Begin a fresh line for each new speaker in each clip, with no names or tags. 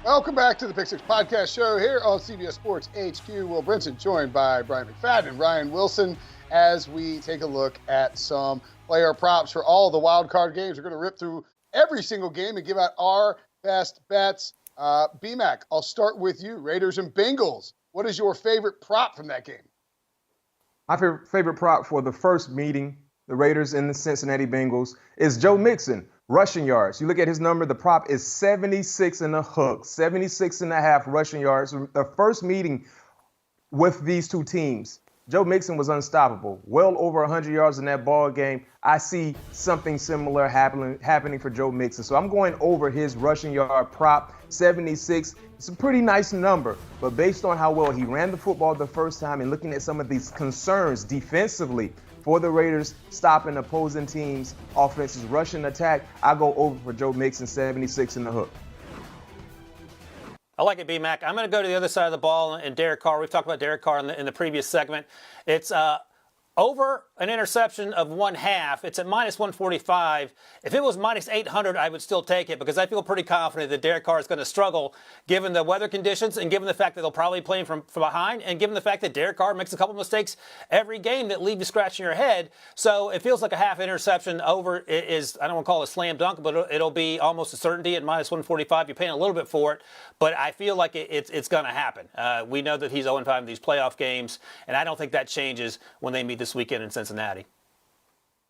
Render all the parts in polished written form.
Welcome back to the Pick Six Podcast Show here on CBS Sports HQ. Will Brinson joined by Bryant McFadden and Ryan Wilson as we take a look at some player props for all the wild card games. We're going to rip through every single game and give out our best bets. BMAC, I'll start with you. Raiders and Bengals. What is your favorite prop from that game?
My favorite prop for the first meeting, the Raiders and the Cincinnati Bengals, is Joe Mixon. Rushing yards. You look at his number, the prop is 76 and a hook, 76 and a half rushing yards. The first meeting with these two teams, Joe Mixon was unstoppable. Well over 100 yards in that ball game. I see something similar happening for Joe Mixon. So I'm going over his rushing yard prop, 76. It's a pretty nice number, but based on how well he ran the football the first time and looking at some of these concerns defensively for the Raiders stopping opposing teams' offenses, rushing attack, I go over for Joe Mixon, 76 in the hook.
I like it, B-Mac. I'm going to go to the other side of the ball and Derek Carr. We've talked about Derek Carr in the previous segment. It's over an interception of 1/2. It's at minus 145. If it was minus 800, I would still take it because I feel pretty confident that Derek Carr is going to struggle given the weather conditions and given the fact that they'll probably play him from behind and given the fact that Derek Carr makes a couple mistakes every game that leave you scratching your head. So it feels like a half interception. Over is, I don't want to call it a slam dunk, but it'll be almost a certainty at minus 145. You're paying a little bit for it, but I feel like it's going to happen. We know that he's 0-5 in these playoff games, and I don't think that changes when they meet this weekend in Cincinnati.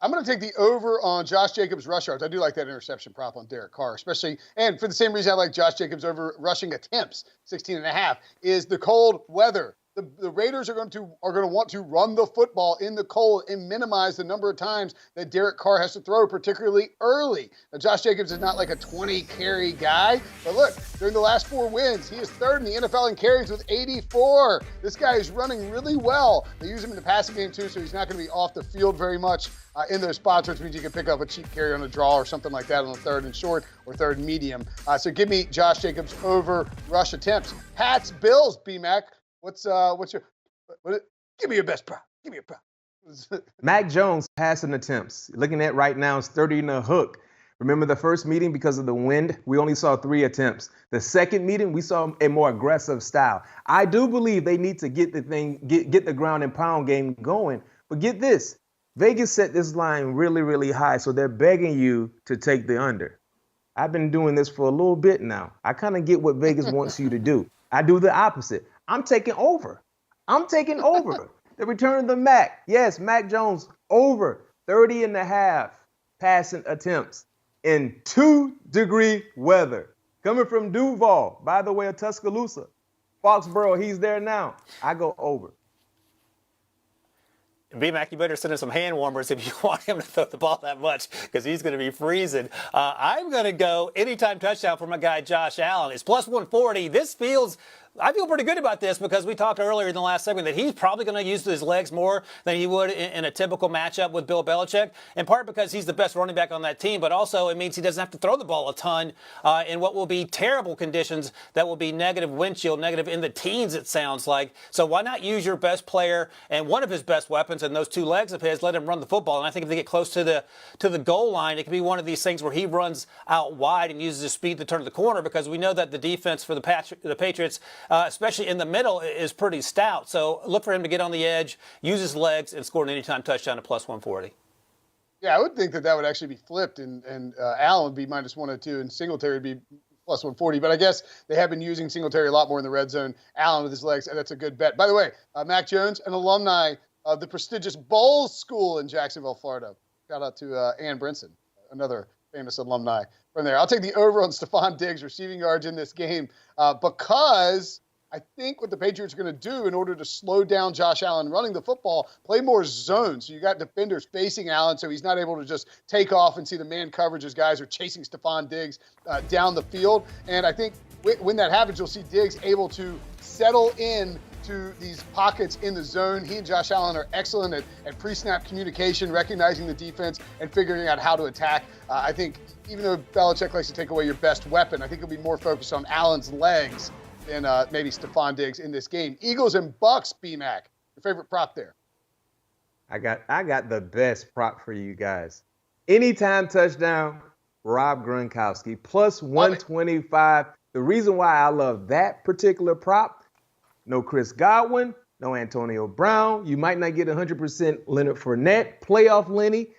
I'm going to take the over on Josh Jacobs' rush yards. I do like that interception prop on Derek Carr, especially, and for the same reason I like Josh Jacobs over rushing attempts, 16.5, is the cold weather. The Raiders are going to want to run the football in the cold and minimize the number of times that Derek Carr has to throw, particularly early. Now, Josh Jacobs is not like a 20-carry guy, but look, during the last 4 wins, he is third in the NFL in carries with 84. This guy is running really well. They use him in the passing game, too, so he's not going to be off the field very much in those spots, which means you can pick up a cheap carry on a draw or something like that on the third and short or third and medium. So give me Josh Jacobs over rush attempts. Pats, Bills, B-Mac. What's your give me your best prop. Give me a prop.
Mac Jones passing attempts. Looking at right now, it's 30 in the hook. Remember the first meeting, because of the wind, we only saw 3 attempts. The second meeting, we saw a more aggressive style. I do believe they need to get the ground and pound game going. But get this, Vegas set this line really, really high, so they're begging you to take the under. I've been doing this for a little bit now. I kind of get what Vegas wants you to do. I do the opposite. I'm taking over. The return of the Mac. Yes, Mac Jones over 30 and a half passing attempts in 2-degree weather. Coming from Duval, by the way, of Tuscaloosa. Foxborough, he's there now. I go over.
B-Mac, you better send him some hand warmers if you want him to throw the ball that much because he's going to be freezing. I'm going to go anytime touchdown for my guy Josh Allen. It's plus 140. I feel pretty good about this because we talked earlier in the last segment that he's probably going to use his legs more than he would in a typical matchup with Bill Belichick, in part because he's the best running back on that team, but also it means he doesn't have to throw the ball a ton in what will be terrible conditions that will be negative wind chill, negative in the teens, it sounds like. So why not use your best player and one of his best weapons and those 2 legs of his, let him run the football. And I think if they get close to the goal line, it can be one of these things where he runs out wide and uses his speed to turn the corner because we know that the defense for the Patriots, especially in the middle, is pretty stout. So look for him to get on the edge, use his legs, and score an anytime touchdown at plus 140.
Yeah, I would think that would actually be flipped, and Allen would be minus 102, and Singletary would be plus 140. But I guess they have been using Singletary a lot more in the red zone. Allen with his legs, and that's a good bet. By the way, Mac Jones, an alumni of the prestigious Bowles School in Jacksonville, Florida. Shout out to Ann Brinson, another famous alumni from there. I'll take the over on Stephon Diggs receiving yards in this game because I think what the Patriots are going to do in order to slow down Josh Allen running the football, play more zones. So you got defenders facing Allen, so he's not able to just take off and see the man coverage as guys are chasing Stephon Diggs down the field. And I think when that happens, you'll see Diggs able to settle in to these pockets in the zone. He and Josh Allen are excellent at pre-snap communication, recognizing the defense, and figuring out how to attack. I think even though Belichick likes to take away your best weapon, I think he'll be more focused on Allen's legs than maybe Stephon Diggs in this game. Eagles and Bucks, B-Mac. Your favorite prop there?
I got the best prop for you guys. Anytime touchdown, Rob Gronkowski, plus 125. The reason why I love that particular prop, no Chris Godwin, no Antonio Brown. You might not get 100% Leonard Fournette, playoff Lenny,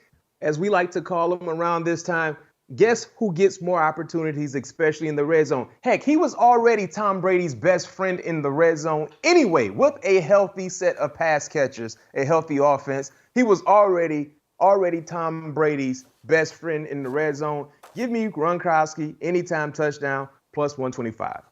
as we like to call him around this time. Guess who gets more opportunities, especially in the red zone? Heck, he was already Tom Brady's best friend in the red zone anyway, with a healthy set of pass catchers, a healthy offense. He was already Tom Brady's best friend in the red zone. Give me Gronkowski, anytime touchdown, plus 125.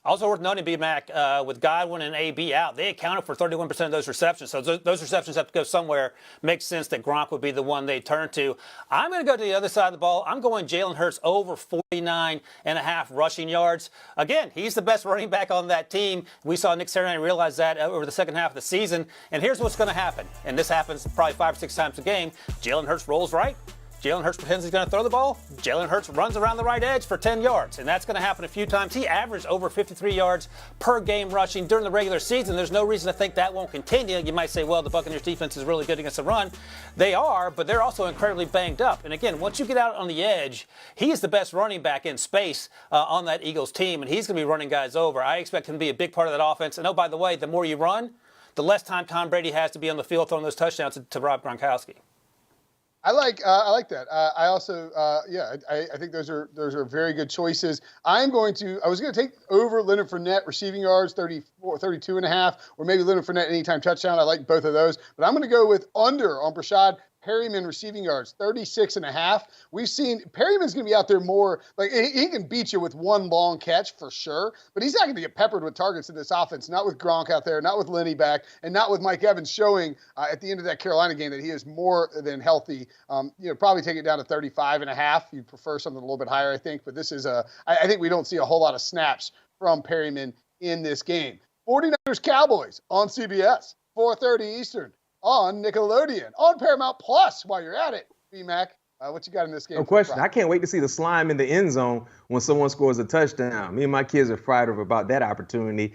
Also worth noting, B-Mac, with Godwin and AB out, they accounted for 31% of those receptions. So those receptions have to go somewhere. Makes sense that Gronk would be the one they turn to. I'm going to go to the other side of the ball. I'm going Jalen Hurts over 49.5 rushing yards. Again, he's the best running back on that team. We saw Nick Sirianni realize that over the second half of the season. And here's what's going to happen. And this happens probably 5 or 6 times a game. Jalen Hurts rolls right. Jalen Hurts pretends he's going to throw the ball. Jalen Hurts runs around the right edge for 10 yards. And that's going to happen a few times. He averaged over 53 yards per game rushing during the regular season. There's no reason to think that won't continue. You might say, well, the Buccaneers defense is really good against the run. They are, but they're also incredibly banged up. And again, once you get out on the edge, he is the best running back in space on that Eagles team. And he's going to be running guys over. I expect him to be a big part of that offense. And oh, by the way, the more you run, the less time Tom Brady has to be on the field throwing those touchdowns to Rob Gronkowski.
I like that. I also, I think those are very good choices. I was going to take over Leonard Fournette receiving yards, 32.5, or maybe Leonard Fournette anytime touchdown. I like both of those, but I'm going to go with under on Brashad Perryman receiving yards, 36.5. We've seen Perryman's going to be out there more. Like he can beat you with one long catch for sure, but he's not going to get peppered with targets in this offense. Not with Gronk out there, not with Lenny back, and not with Mike Evans showing at the end of that Carolina game that he is more than healthy. Probably take it down to 35.5. You prefer something a little bit higher, I think. But this is I think we don't see a whole lot of snaps from Perryman in this game. 49ers Cowboys on CBS, 4:30 Eastern. On Nickelodeon, on Paramount Plus, while you're at it. B-Mac, what you got in this game?
No question. I can't wait to see the slime in the end zone when someone scores a touchdown. Me and my kids are fired up about that opportunity.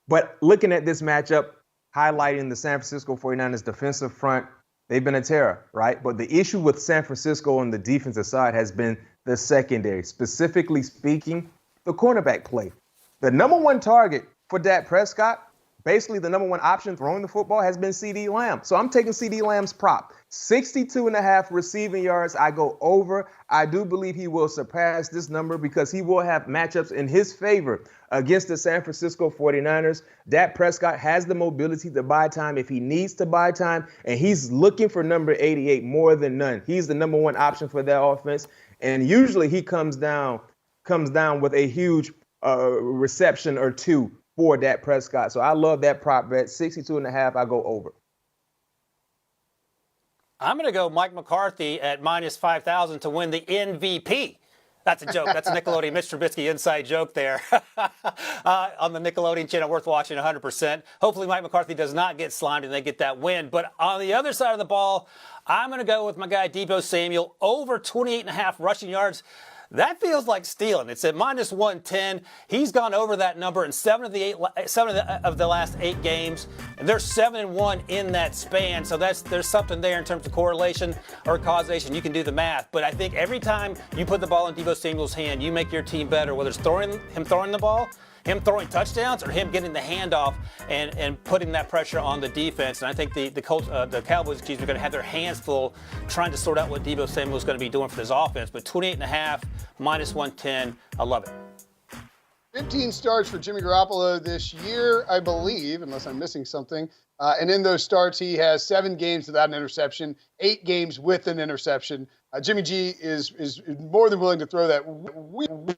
But looking at this matchup, highlighting the San Francisco 49ers defensive front, they've been a terror, right? But the issue with San Francisco on the defensive side has been the secondary, specifically speaking, the cornerback play. The number one target for Dak Prescott, basically the number one option throwing the football, has been CeeDee Lamb. So I'm taking CeeDee Lamb's prop. 62.5 receiving yards. I go over. I do believe he will surpass this number because he will have matchups in his favor against the San Francisco 49ers. Dak Prescott has the mobility to buy time if he needs to buy time, and he's looking for number 88 more than none. He's the number one option for that offense, and usually he comes down with a huge reception or two for Dak Prescott. So I love that prop bet. 62.5, I go over.
I'm going to go Mike McCarthy at minus 5,000 to win the MVP. That's a joke. That's a Nickelodeon Mitch Trubisky inside joke there on the Nickelodeon channel. Worth watching 100%. Hopefully Mike McCarthy does not get slimed and they get that win. But on the other side of the ball, I'm going to go with my guy Deebo Samuel over 28.5 rushing yards. That feels like stealing. It's at minus 110. He's gone over that number in seven of the last 8 games, and they're 7-1 in that span. So there's something there in terms of correlation or causation. You can do the math, but I think every time you put the ball in Deebo Samuel's hand, you make your team better. Whether it's him throwing the ball, him throwing touchdowns, or him getting the handoff and putting that pressure on the defense. And I think the Cowboys, are going to have their hands full trying to sort out what Deebo Samuel is going to be doing for this offense. But 28.5, minus 110, I love it.
15 starts for Jimmy Garoppolo this year, I believe, unless I'm missing something. And in those starts, he has 7 games without an interception, 8 games with an interception. Jimmy G is more than willing to throw that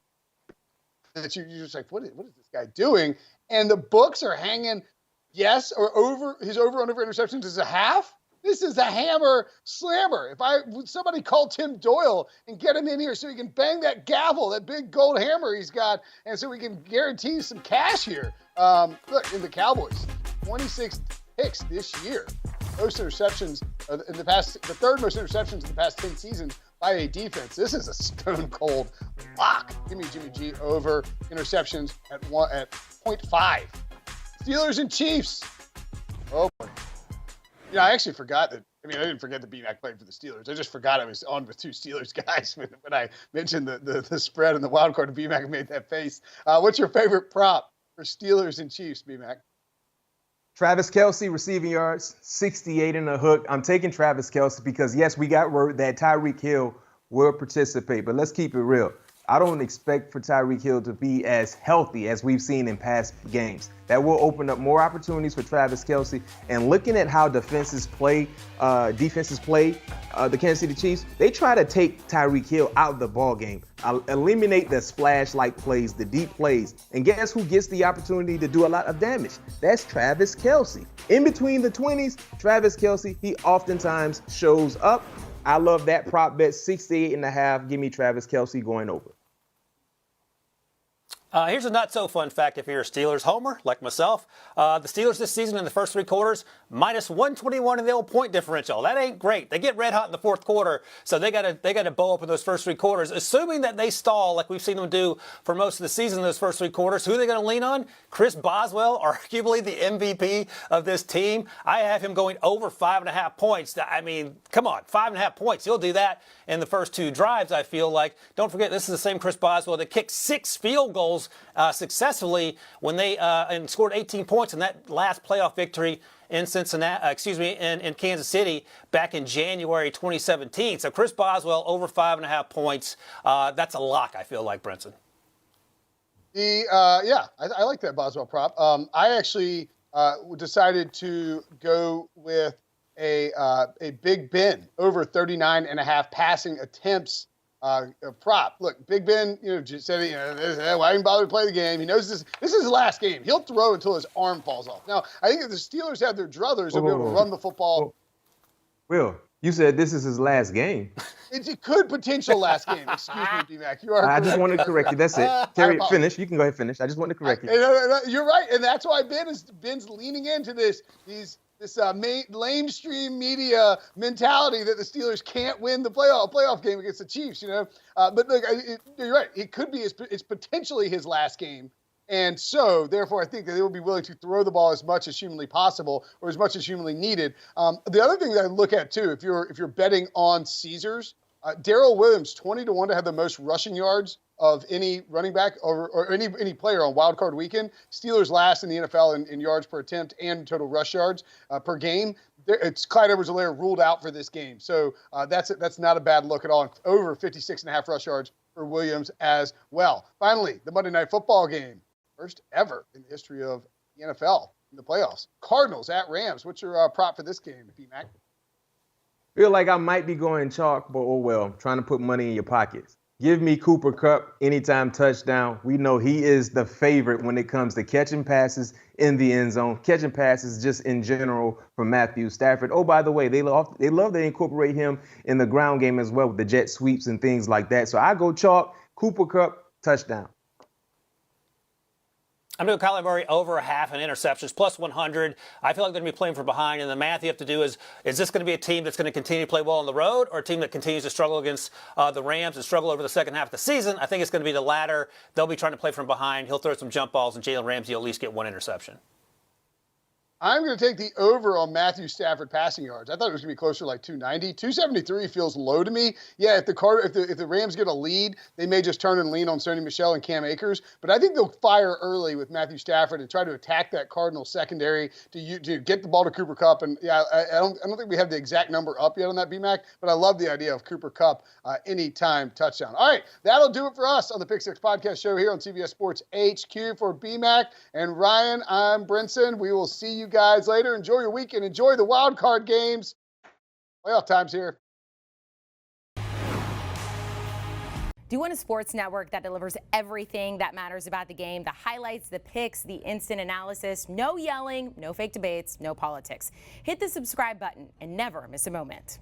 that you're just like, what is this guy doing? And the books are hanging, yes, or over. His over-under for interceptions is a half. This is a hammer slammer. If somebody call Tim Doyle and get him in here so he can bang that gavel, that big gold hammer he's got, and so we can guarantee some cash here. Look, in the Cowboys, 26 picks this year. Most interceptions the third most interceptions in the past 10 seasons by a defense. This is a stone cold lock. Give me Jimmy G over interceptions at 0.5. Steelers and Chiefs. Oh boy. I actually forgot that I mean, I didn't forget that BMAC played for the Steelers. I just forgot I was on with two Steelers guys when I mentioned the spread and the wild card. BMAC made that face. What's your favorite prop for Steelers and Chiefs, BMAC?
Travis Kelce receiving yards, 68 in the hook. I'm taking Travis Kelce because, yes, we got word that Tyreek Hill will participate, but let's keep it real. I don't expect for Tyreek Hill to be as healthy as we've seen in past games. That will open up more opportunities for Travis Kelce. And looking at how defenses play the Kansas City Chiefs, they try to take Tyreek Hill out of the ball game, eliminate the splash-like plays, the deep plays. And guess who gets the opportunity to do a lot of damage? That's Travis Kelce. In between the 20s, Travis Kelce, he oftentimes shows up. I love that prop bet, 68.5. Give me Travis Kelce going over.
Here's a not-so-fun fact if you're a Steelers homer, like myself. The Steelers this season in the first three quarters, minus 121 in the old point differential. That ain't great. They get red hot in the fourth quarter, so they got to bow up in those first three quarters. Assuming that they stall like we've seen them do for most of the season in those first three quarters, who are they going to lean on? Chris Boswell, arguably the MVP of this team. I have him going over 5.5 points. I mean, come on, 5.5 points. He'll do that in the first two drives, I feel like. Don't forget, this is the same Chris Boswell that kicked 6 field goals successfully when they and scored 18 points in that last playoff victory in in Kansas City back in January 2017. So Chris Boswell over 5.5 points. That's a lock, I feel like, Brinson.
I like that Boswell prop. I actually decided to go with a Big Ben over 39.5 passing attempts. Prop. Look, Big Ben, just said, why even bother to play the game? He knows this is his last game. He'll throw until his arm falls off. Now, I think if the Steelers have their druthers, they'll be able to run the football.
Will, you said this is his last game.
It could potential last game. Excuse me, D-Mac. You are
I just wanted to correct you. That's it. Terry, finish. You can go ahead and finish. I just wanted to correct you.
You're right, and that's why Ben's leaning into this mainstream media mentality that the Steelers can't win the playoff game against the Chiefs, But look, you're right. It could be it's potentially his last game. And so, therefore, I think that they will be willing to throw the ball as much as humanly possible or as much as humanly needed. The other thing that I look at, too, if you're betting on Caesars, Darrell Williams, 20-1 to have the most rushing yards of any running back or any player on Wild Card Weekend. Steelers last in the NFL in yards per attempt and total rush yards per game. It's Clyde Edwards-Helaire ruled out for this game. So that's not a bad look at all. Over 56.5 rush yards for Williams as well. Finally, the Monday Night Football game. First ever in the history of the NFL in the playoffs. Cardinals at Rams. What's your prop for this game, P-Mac?
Feel like I might be going chalk, but oh well, trying to put money in your pockets. Give me Cooper Kupp anytime touchdown. We know he is the favorite when it comes to catching passes in the end zone, catching passes just in general from Matthew Stafford. Oh, by the way, they love to incorporate him in the ground game as well with the jet sweeps and things like that. So I go chalk, Cooper Kupp, touchdown.
I'm doing Kyler Murray over half an interceptions, plus 100. I feel like they're going to be playing from behind, and the math you have to do is this going to be a team that's going to continue to play well on the road or a team that continues to struggle against the Rams and struggle over the second half of the season? I think it's going to be the latter. They'll be trying to play from behind. He'll throw some jump balls, and Jalen Ramsey will at least get one interception.
I'm going to take the over on Matthew Stafford passing yards. I thought it was going to be closer to like 290. 273 feels low to me. Yeah, if the Rams get a lead, they may just turn and lean on Sony Michel and Cam Akers. But I think they'll fire early with Matthew Stafford and try to attack that Cardinals secondary to get the ball to Cooper Kupp. And yeah, I don't think we have the exact number up yet on that BMAC, but I love the idea of Cooper Kupp anytime touchdown. All right, that'll do it for us on the Pick Six Podcast Show here on CBS Sports HQ. For BMAC and Ryan, I'm Brinson. We will see you guys later. Enjoy your weekend. Enjoy the wild card games. Playoff time's here.
Do you want a sports network that delivers everything that matters about the game? The highlights, the picks, the instant analysis. No yelling, no fake debates, no politics. Hit the subscribe button and never miss a moment.